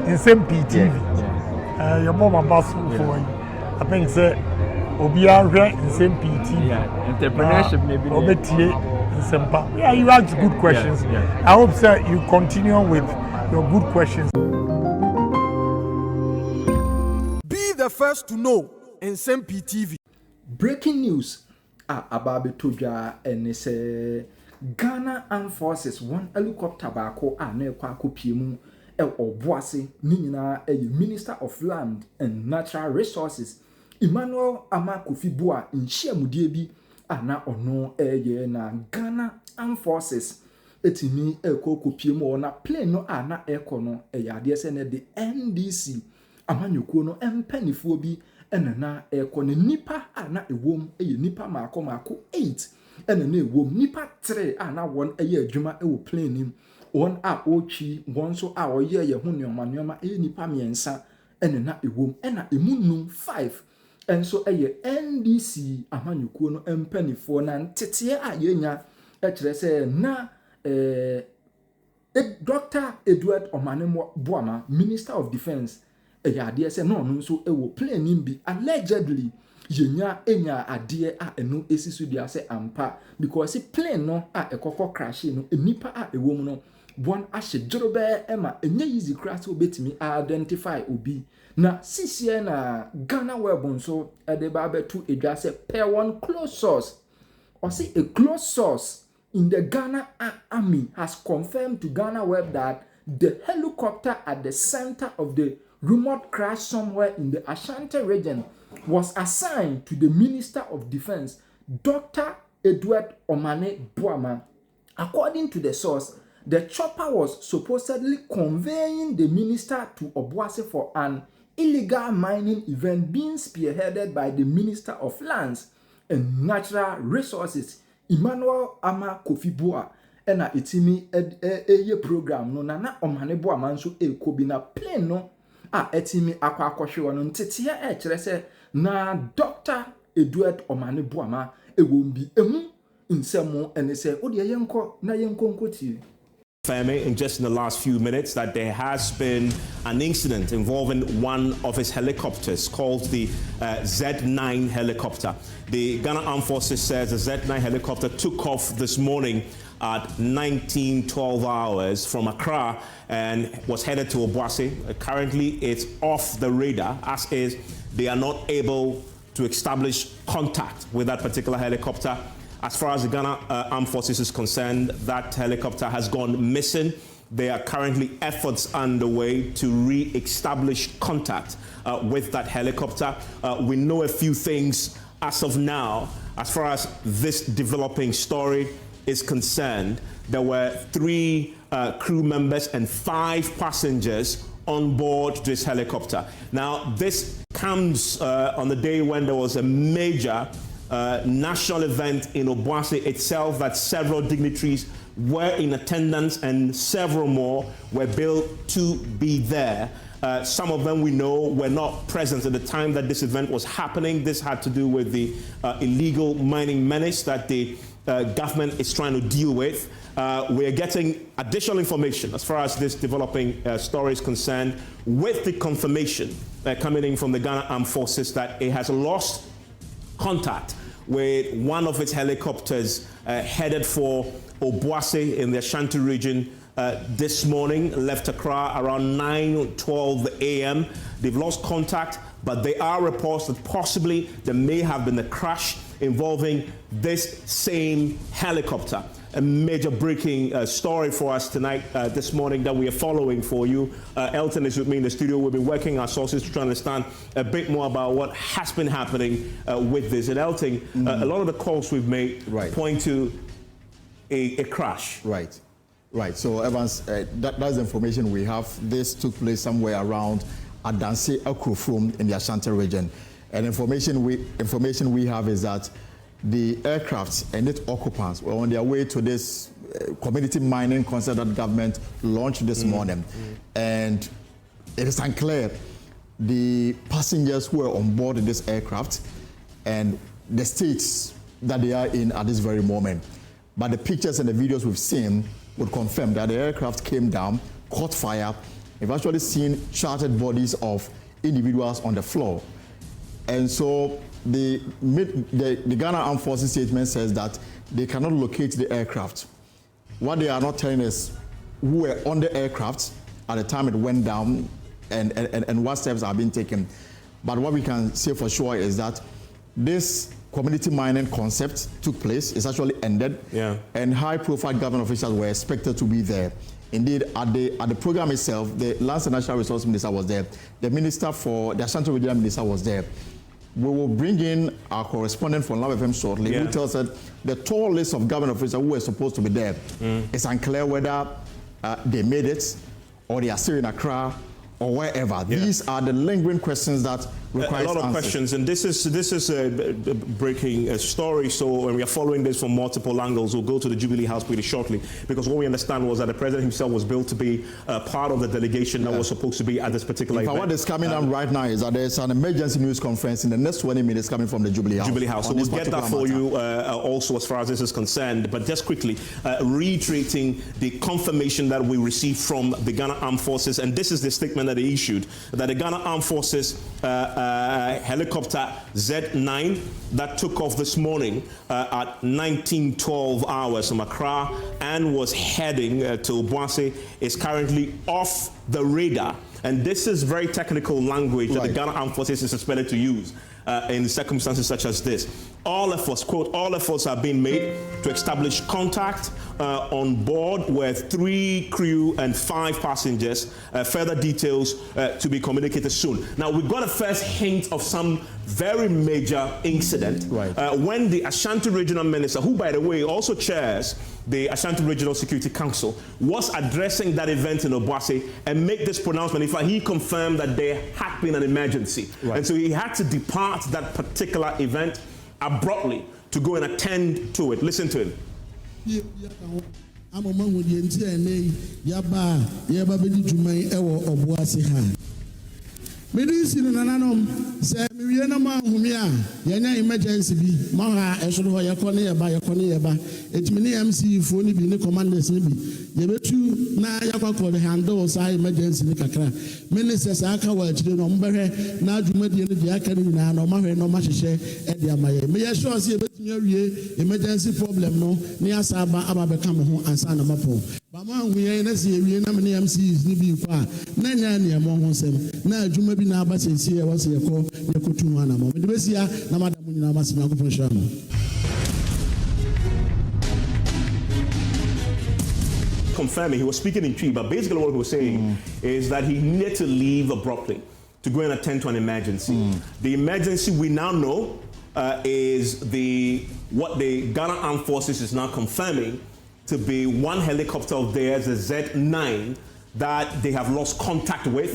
Nsem-Pii TV. Your mom and boss for you. I think say Obia Nsem-Pii TV. Entrepreneurship maybe. Nsem-Pii. Yeah, you ask good questions. I hope sir you continue with your good questions. Be the first to know Nsem-Pii TV. Breaking news about Toja and say Ghana Armed Forces one helicopter bako na kwa kopiemu Obuasi Ninina Minister of Land and Natural Resources Emmanuel Amakufibua Nsem-Pii bi na ono na Ghana Armed Forces etimi kopiemu na plane no na ekono ade se ne de NDC amanyukuo no empanifuo bi na ekone nipa na ewom nipa maako 8 na ewom nipa 3 na won adwuma wo plane nim won ochi won so oye ye ho nneoma nipa miensa na ewom na emunum 5 enso NDC amanyukuo no empanifo na ntete yenya kire se na Dr. Edward Omane Boamah, Minister of Defense ade se no nso ewo plane nimbi allegedly yenya enya ade eno esisu dia se ampa because plane no ekokọ crash no enipa ewo mu no bon ahye ema enye easy crash obetimi identify obi na sisia na Ghana web nso de ba betu edwa se per one close source or say a close source in the Ghana army has confirmed to Ghana web that the helicopter at the center of the rumored crash somewhere in the Ashanti region was assigned to the Minister of Defense, Dr. Edward Omane Boamah. According to the source, the chopper was supposedly conveying the minister to Obuasi for an illegal mining event being spearheaded by the Minister of Lands and Natural Resources, Emmanuel Amakufibua. Ena itimi ye program no na Omane Boamah nso ekobi na plane no etimi akwa no ntete kire se na Dr. Edward Omane Boamah ewombi emu nsemo ene se odi yenko na yenko nkoti. In just in the last few minutes that there has been an incident involving one of his helicopters called the Z9 helicopter. The Ghana Armed Forces says the Z9 helicopter took off this morning at 19:12 hours from Accra and was headed to Obuasi. Currently, it's off the radar, as is they are not able to establish contact with that particular helicopter. As far as the Ghana Armed Forces is concerned, that helicopter has gone missing. There are currently efforts underway to re-establish contact with that helicopter. We know a few things as of now. As far as this developing story is concerned, there were 3 crew members and 5 passengers on board this helicopter. Now, this comes on the day when there was a major national event in Obuasi itself that several dignitaries were in attendance and several more were billed to be there. Some of them we know were not present at the time that this event was happening. This had to do with the illegal mining menace that the government is trying to deal with. We are getting additional information as far as this developing story is concerned, with the confirmation coming in from the Ghana Armed Forces that it has lost contact with one of its helicopters headed for Obuasi in the Ashanti region this morning, left Accra around 9:12 a.m. They've lost contact, but there are reports that possibly there may have been a crash involving this same helicopter. A major breaking story for us tonight, this morning, that we are following for you. Elton is with me in the studio. We've been working our sources to try to understand a bit more about what has been happening with this. And Elton, a lot of the calls we've made point to a crash. Right. So Evans, that's the information we have. This took place somewhere around Adanse Akrofrom in the Ashanti region. And information we have is that the aircraft and its occupants were on their way to this community mining concert that government launched this morning. And it is unclear the passengers who were on board this aircraft and the states that they are in at this very moment. But the pictures and the videos we've seen would confirm that the aircraft came down, caught fire, we've actually seen chartered bodies of individuals on the floor. And so the Ghana Armed Forces statement says that they cannot locate the aircraft. What they are not telling us who were on the aircraft at the time it went down and what steps are being taken. But what we can say for sure is that this community mining concept took place. It's actually ended. Yeah. And high-profile government officials were expected to be there. Indeed, at the program itself, the Lands and Natural Resources Minister was there. The Minister for the Ashanti Regional Minister was there. We will bring in our correspondent from Love FM shortly, who tells us the tall list of government officials who were supposed to be there. It's unclear whether they made it or they are still in Accra or wherever. Yeah. These are the lingering questions that require a lot of answers. questions, and this is a breaking story. So when we are following this from multiple angles, we'll go to the Jubilee House pretty shortly, because what we understand was that the president himself was billed to be part of the delegation that was supposed to be at this particular event. What is coming on right now is that there's an emergency news conference in the next 20 minutes coming from the Jubilee House. So we'll get that for you also as far as this is concerned. But just quickly, reiterating the confirmation that we received from the Ghana Armed Forces, and this is the statement that they issued, that the Ghana Armed Forces helicopter Z9 that took off this morning at 19:12 hours from Accra and was heading to Boamah is currently off the radar. And this is very technical language that the Ghana Armed Forces is expected to use in circumstances such as this. All efforts, quote, all efforts are being made to establish contact on board with 3 crew and 5 passengers. Further details to be communicated soon. Now, we've got a first hint of some very major incident when the Ashanti Regional Minister, who, by the way, also chairs the Ashanti Regional Security Council, was addressing that event in Obuasi and make this pronouncement. In fact, he confirmed that there had been an emergency. And so he had to depart that particular event abruptly to go and attend to it. Listen to him. Medicine nananom se miwie na ma humi a yenya emergency bi ma ha esoro ho yakone yeba etimi ne MC fo ni bi ne commanders ni bi yebetu na yakwa handle sa emergency ni kakra ministers aka wa chire no mbehwe na adwumadie ne de aka ni na no ma hwe no ma hyehyɛ e de amaye me ye sure se yebetumi awie emergency problem no ne asaba aba beka mo ho ansa na mapo ba ma humi na se yewie na me ne MCs ni bi kwa na nya ne mo ho nsem na adwuma bi na aba sensie wase yakotu mu ana mo de besia na madamu nyina ma se nyakopon hwa no. Confirming, he was speaking in Twi, but basically what he was saying is that he needed to leave abruptly to go and attend to an emergency. The emergency we now know is what the Ghana Armed Forces is now confirming to be one helicopter of theirs, the Z9, that they have lost contact with.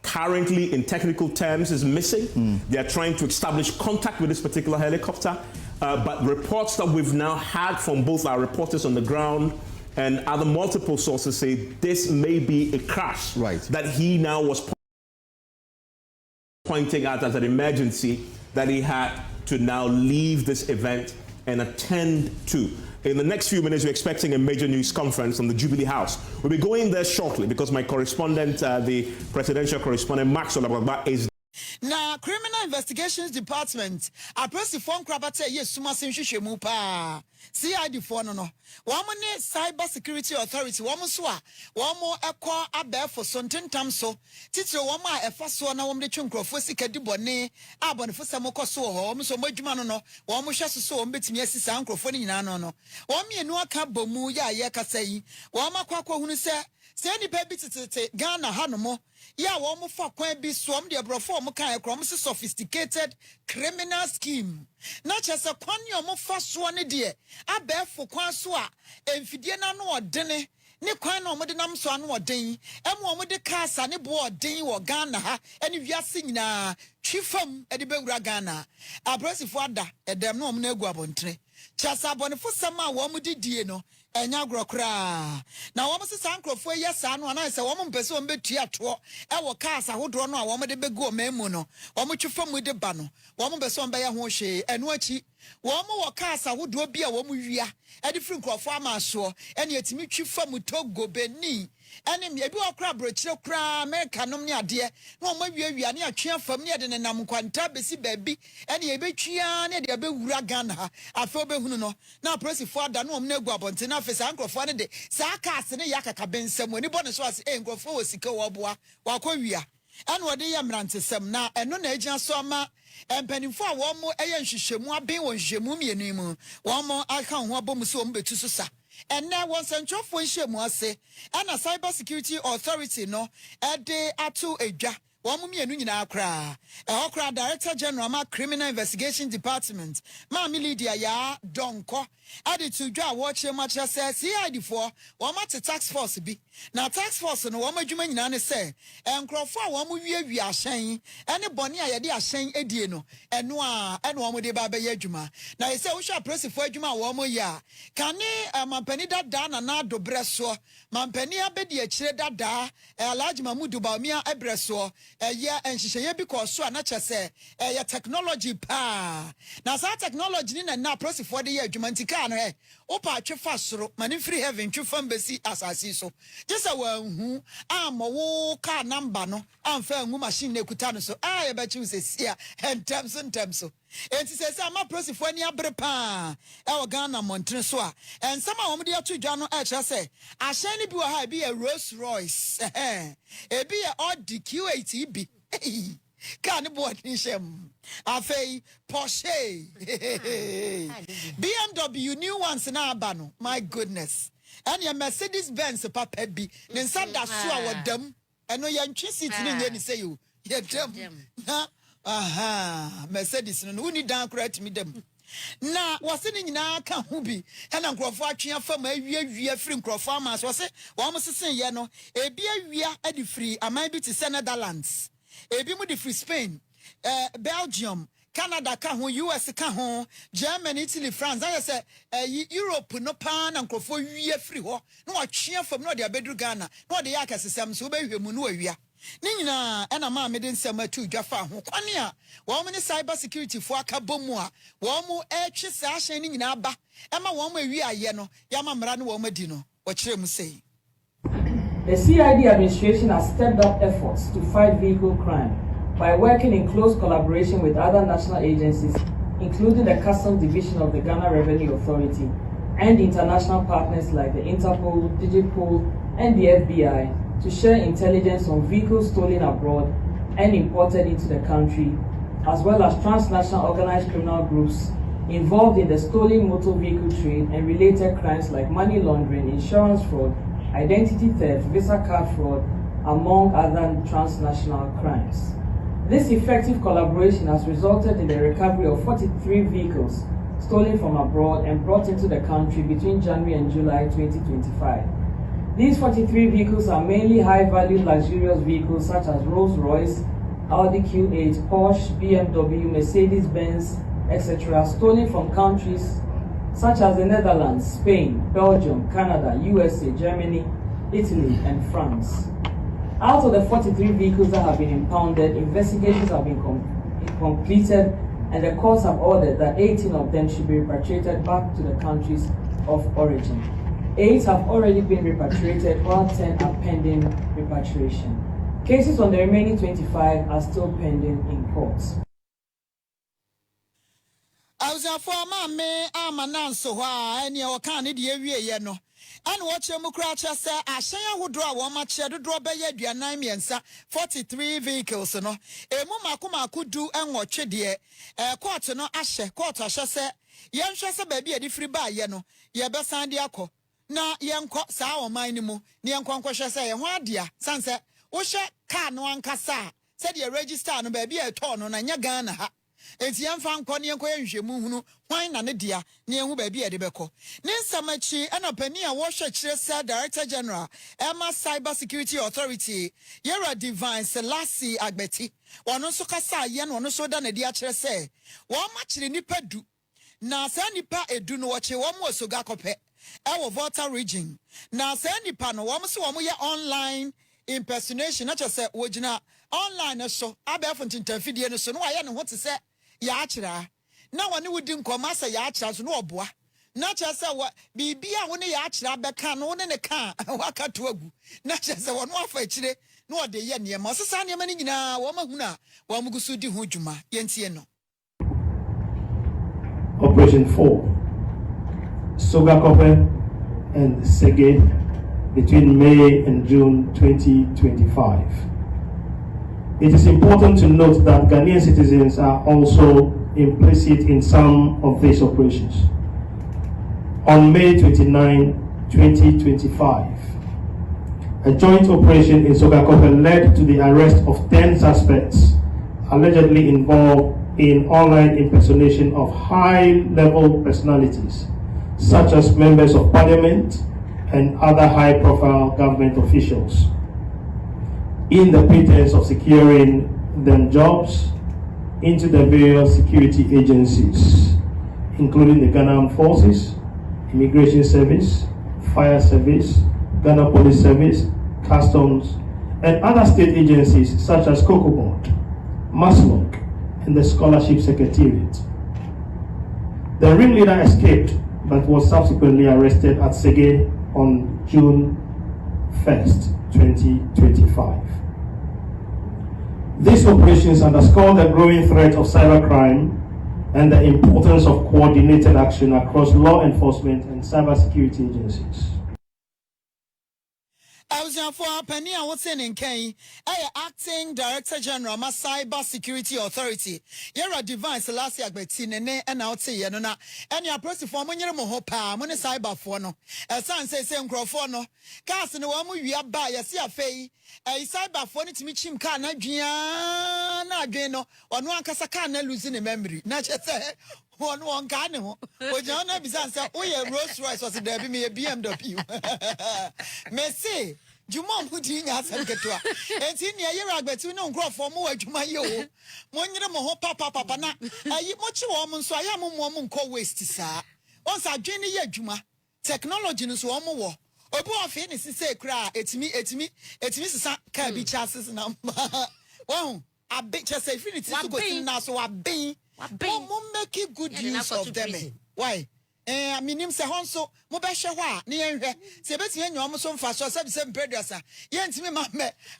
Currently, in technical terms, is missing. They are trying to establish contact with this particular helicopter, but reports that we've now had from both our reporters on the ground and other multiple sources say this may be a crash that he now was pointing out as an emergency that he had to now leave this event and attend to. In the next few minutes, we're expecting a major news conference from the Jubilee House. We'll be going there shortly because my correspondent, the presidential correspondent, Maxwell Ababa, is na Criminal Investigations Department apresi phone krabate yesuma senhwehwe mu pa CID phone no wamone Cyber Security Authority wamuso a wamo ekọ abefo so ntentam so titire wamo a efa so na wamo de twonkrofo sika di bone abonefo samokoso ho wamo so madwuma no wamo hwe so wamo betimi asisa ankrofo ni nyina no wamo enu aka bomu ya ye kasa yi wamo akwa hunu se nipa bi tete Ghana hanomo ya wo fa kwan bi so de abrofo mo kan ekrom se sophisticated criminal scheme na chese kwan yo fa so ne de abefo kwan so a emfidie na no odene ne kwan na omode nam so anu oden emu omode kasa ne bo oden wo Ghana ha ene wiase nyina twifam e de bewura Ghana abrosifo ada edem no omna egu abontre chese abonefo sama wo mo didie no enya grokra na wo mse sankrofo yesa no ana se wo mpese wo betua to e wo kasa hodro no a wo de begu o memu no wo twefam de ba no wo mpese wo be ye ho hwe enu achi wo kasa hodro bi a wo wia e de firi nkrofo ama so ene etimi twefam togo beni Enemy, ebi okra brochire kra America nom ne ade. No ma wiawia ne atwe fam ne de nenam kwanta besi baabi. Ene ebetwia ne de abewura Ghana ha. Afa obehunu no. Na apolisifoɔ ada no omna gu abonte na afesa ankrofo ne de. Saa cars ne yakaka bensam ani bɔ ne so ase nkrofo wɔ sika wɔ boa. Wakɔwia. Ene wode yɛ mrantesam na ɛno na agina so ama empanimfo a wɔn mo ɛyɛ nhwehwɛmu aben wɔ nhwehwɛmu mienu mu. Wɔn mo aka ho abom so wɔn betu so sa. And now one central function was say, and a cybersecurity authority no, ade atu eja. One mummy and union akra. A okra director general ma criminal investigation department. Mammy Lydia ya donko. Added to draw watch your match says CID4. One match tax force be. Now tax force no one majuman nane say. And Crawford one we are shaying. And a bonny idea shaying edieno. And noa and one with the baba yejuma. Now I say we shall press for juma one more ya. Can mampeni that down and not do bresso. Mampeni abedi a cheda da. A large mamudu baumia ebresso. Yeah, and she say because so not just say a technology pa. Now that technology in and now press for the year jumantica. Opa chefasro mani free heaven chufam besi asasi so just a who am wo car number no am fa ngu machine ne kuta no so e be chu se sia and terms so enti se say ama prosifo ani abre pa e wo Ghana montre so a and some of them to dwa no e kire say ahye ni bi wo ha bi a Rolls Royce e bi a Audi Q8 bi Can board nishem. Afei Porsche. BMW new ones na abano. My goodness. And your Mercedes Benz papa bi. Ninsanda sua wa dem. Eno ya ntwi seat ni ni say you. Ya dem. Aha. Mercedes no uni dan correct me dem. Na wase ni nyina ka ho bi na nkrofo atwea fam awia firi nkrofo ama so se wo mo sesen ye no ebi awia adi firi aman bi te Netherlands. Ebi mu di free Spain, Belgium, Canada ka ho, US ka ho, Germany, Italy, France. I say Europe no pan and crofo wie free ho. No atwea fam no de abedru Ghana. No de yakasesam so be hwemu no awia. Ni nyina na ma me de nsem atu dwafa ho. Kwane a wo mo ne cyber security fo aka bomu a wo mo etwe sa ahye ni nyina ba. E ma wo mo awi aye no, ya ma mra no wo mo di no. Wo kire mu sei. The CID administration has stepped up efforts to fight vehicle crime by working in close collaboration with other national agencies, including the Customs Division of the Ghana Revenue Authority and international partners like the Interpol, Digipol, and the FBI to share intelligence on vehicles stolen abroad and imported into the country, as well as transnational organized criminal groups involved in the stolen motor vehicle trade and related crimes like money laundering, insurance fraud, identity theft, visa card fraud, among other transnational crimes. This effective collaboration has resulted in the recovery of 43 vehicles stolen from abroad and brought into the country between January and July 2025. These 43 vehicles are mainly high-value luxurious vehicles such as Rolls-Royce, Audi Q8, Porsche, BMW, Mercedes-Benz, etc., stolen from countries such as the Netherlands, Spain, Belgium, Canada, USA, Germany, Italy, and France. Out of the 43 vehicles that have been impounded, investigations have been completed, and the courts have ordered that 18 of them should be repatriated back to the countries of origin. 8 have already been repatriated, while 10 are pending repatriation. Cases on the remaining 25 are still pending in courts. Awuzafo me amananso ho a ene o kan ne de awie ye no ane wo kire mu kra kire se ahyen ahodo a wo ma kire dodo be ye aduanan miensa 43 vehicles no emu makomako du enwotwe de court no ahye court ahye se ye nhwe se ba bia di free ba ye no ye be san de akọ na ye nkọ saa oman ni mu ne ye nkọ hwe se ye ho adea sanse wo hye car no ankasa se de register no ba bia eto no na nya Ghana ha enti yemfa nkọ ne enko yenhwemu hunu hwan na ne dia ne ehu ba bia de beko ne nsamachi ena pani a wo hwe kire se Director General Emma Cyber Security Authority Yera Divine Selassie Agbeti wono so kasa ye no wono so da na dia kire se wo ma kire nipa du na sa nipa edu no wo che wo mo osoga kope ewo Volta region na sa nipa no wo mo so wo mo ye online impersonation na che se wo gina online so abefo ntintafidie no so no aye ne ho te se ya akira na woni wudi nkoma sa ya akira so no oboa na kyerɛ sɛ wa biribia wo ne yɛ akyerɛ abɛka no wo ne ka waka to agu na kyerɛ sɛ wɔno afa akyire na wɔde yɛ nneɛma ɔsesa nneɛma no nyinaa wɔmahu a wɔn so di ho dwuma yɛntie no. Operation 4 Sogakope and Sege between May and June 2025. It is important to note that Ghanaian citizens are also implicit in some of these operations. On May 29, 2025, a joint operation in Sogakope led to the arrest of 10 suspects allegedly involved in online impersonation of high-level personalities, such as members of parliament and other high-profile government officials, in the pretense of securing them jobs into the various security agencies, including the Ghana Armed Forces, Immigration Service, Fire Service, Ghana Police Service, Customs, and other state agencies such as COCOBOD, MASLOC, and the Scholarship Secretariat. The ringleader escaped but was subsequently arrested at Sege on June 1st, 2025. These operations underscore the growing threat of cybercrime and the importance of coordinated action across law enforcement and cybersecurity agencies. For Penny, I was saying, Acting Director General, Cyber Security Authority. You're a device last year, but and out say, and your person for when you're more power, when a cyber for no. A son says, same crowfono. Cast in the one we are by a sea fay, a cyber phone to meet him can not Geno, or no one casacana losing a memory. Not just one canoe. But John Bizan said, oh, yeah, Rolls Royce was there, be a BMW. Messi. Jumon putting us and get to her. And in your year, but you know, grow for more to my yo. One year more papa na. I eat much woman, so I am a woman called waste, sir. Once I join the Juma, technology is one more. Or boy, finish to say, cry, it's me, can be chances number. Well, I bet you say, finish to go in now, so I be. Won't make it good use of them. Why? I mean, him say Honso, Mobeshawa, near Sebastian, you almost on fast or some predator. Yens me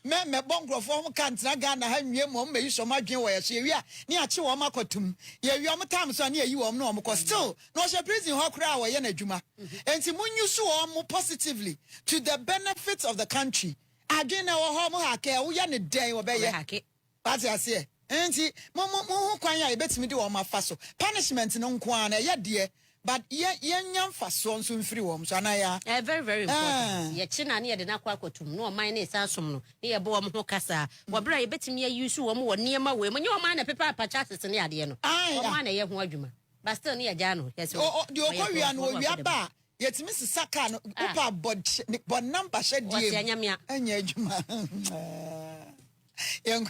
bongro form can't Nagana, have your mom, may you so much where she near Chiwama Cotum. Yeah, you are time so near you are no more still. No, she praising her crowd or Yenajuma. And Simon you saw more positively to the benefits of the country. Again, our home hacker, we are a day or bay hacky. But I say, and see, Momo, I bet me do on my faso. Punishment no kwana, yeah, dear. But young fast ones soon free worms, and I very, very important. Yet, China near the Nakwakotum, no, mine is Asum, near Boamah Casa. What brave bet me you so more near my way when your mind a paper patches in the Adiano. I want a young wajuma, but still near Jano. Yes, oh, the Okorian will be a bar. Yet Mrs. Sakan, Upa, but number shed, dear, and your young